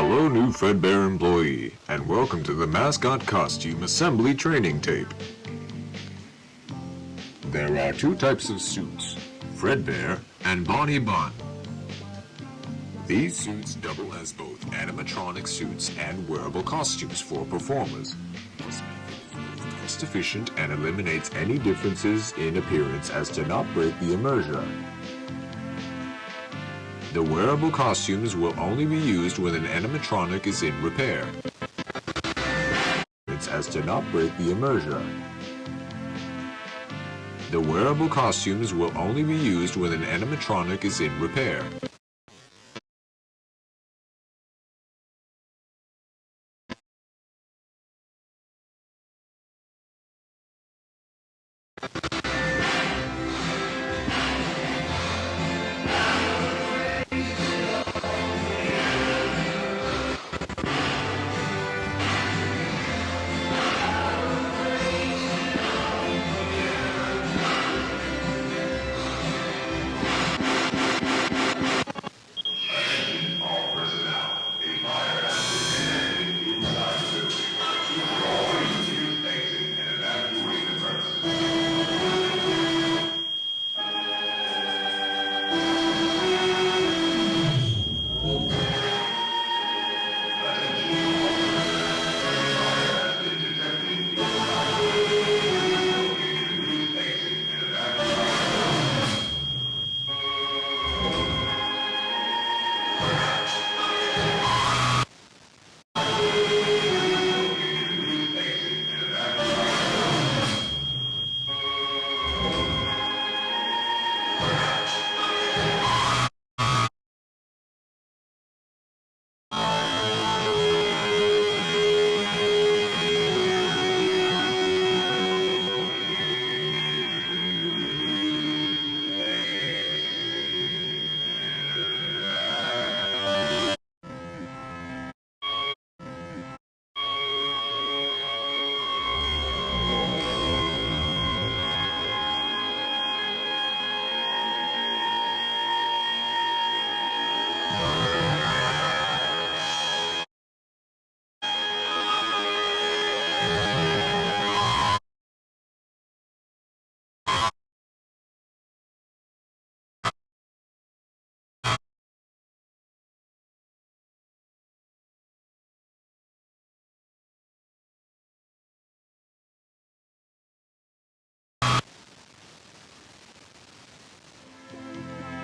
Hello, new Fredbear employee, and welcome to the Mascot Costume Assembly Training Tape. There are two types of suits, Fredbear and Bonnie Bun. These suits double as both animatronic suits and wearable costumes for performers. This method is both cost-efficient and eliminates any differences in appearance as to not break the immersion. The wearable costumes will only be used when an animatronic is in repair. It's as to not break the immersion. The wearable costumes will only be used when an animatronic is in repair.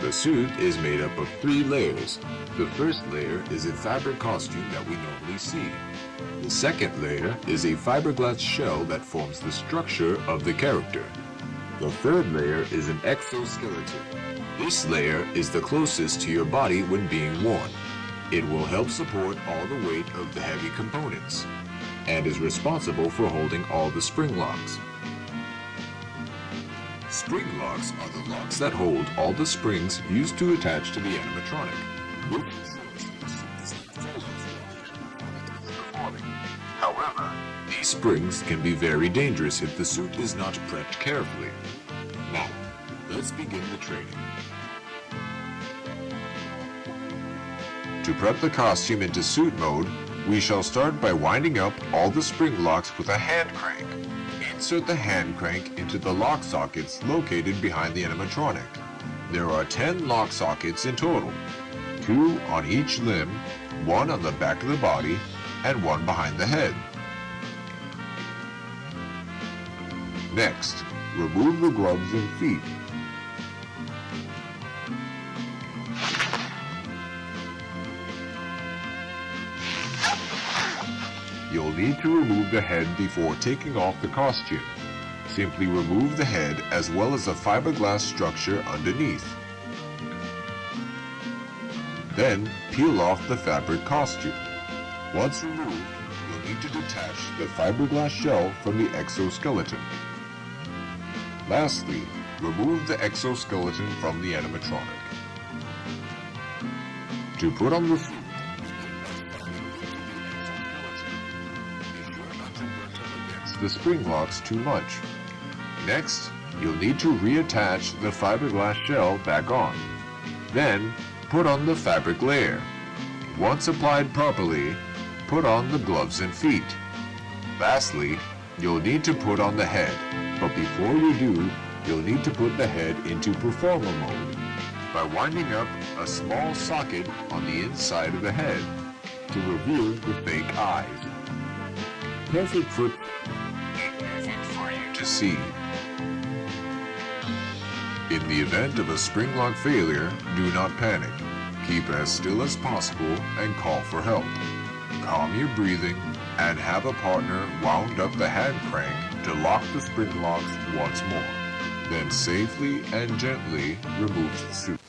The suit is made up of 3 layers. The first layer is a fabric costume that we normally see. The second layer is a fiberglass shell that forms the structure of the character. The third layer is an exoskeleton. This layer is the closest to your body when being worn. It will help support all the weight of the heavy components and is responsible for holding all the spring locks. Spring locks are the locks that hold all the springs used to attach to the animatronic. However, these springs can be very dangerous if the suit is not prepped carefully. Now, let's begin the training. To prep the costume into suit mode, we shall start by winding up all the spring locks with a hand crank. Insert the hand crank into the lock sockets located behind the animatronic. There are 10 lock sockets in total, 2 on each limb, 1 on the back of the body, and 1 behind the head. Next, remove the gloves and feet. You'll need to remove the head before taking off the costume. Simply remove the head as well as the fiberglass structure underneath. Then peel off the fabric costume. Once removed, you'll need to detach the fiberglass shell from the exoskeleton. Lastly, remove the exoskeleton from the animatronic. To put on the suit, the spring locks too much. Next, you'll need to reattach the fiberglass shell back on. Then, put on the fabric layer. Once applied properly, put on the gloves and feet. Lastly, you'll need to put on the head, but before you do, you'll need to put the head into performer mode by winding up a small socket on the inside of the head to reveal the fake eyes. Perfect for you to see. In the event of a spring lock failure, do not panic. Keep as still as possible and call for help. Calm your breathing and have a partner wound up the hand crank to lock the spring locks once more. Then safely and gently remove the suit.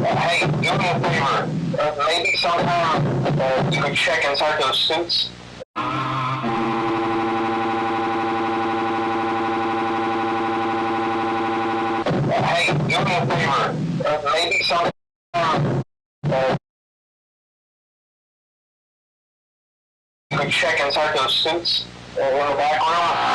Hey, do me a favor. Maybe somehow you could check inside those suits. Hey, do me a favor. Maybe somehow you could check inside those suits in the background.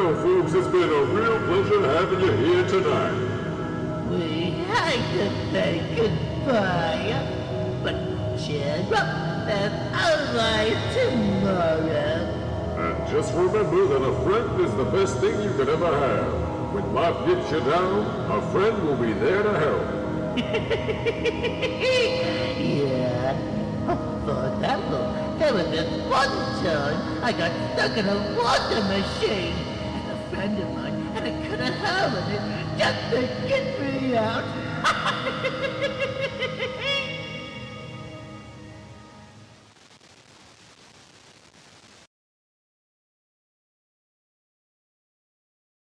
Well, folks, it's been a real pleasure having you here tonight. We hate to say goodbye, but cheer up, there's always tomorrow. And just remember that a friend is the best thing you could ever have. When life gets you down, a friend will be there to help. Yeah. For example, there was this one time I got stuck in a water machine, and a friend of mine had a cut a hole in it just to get me out.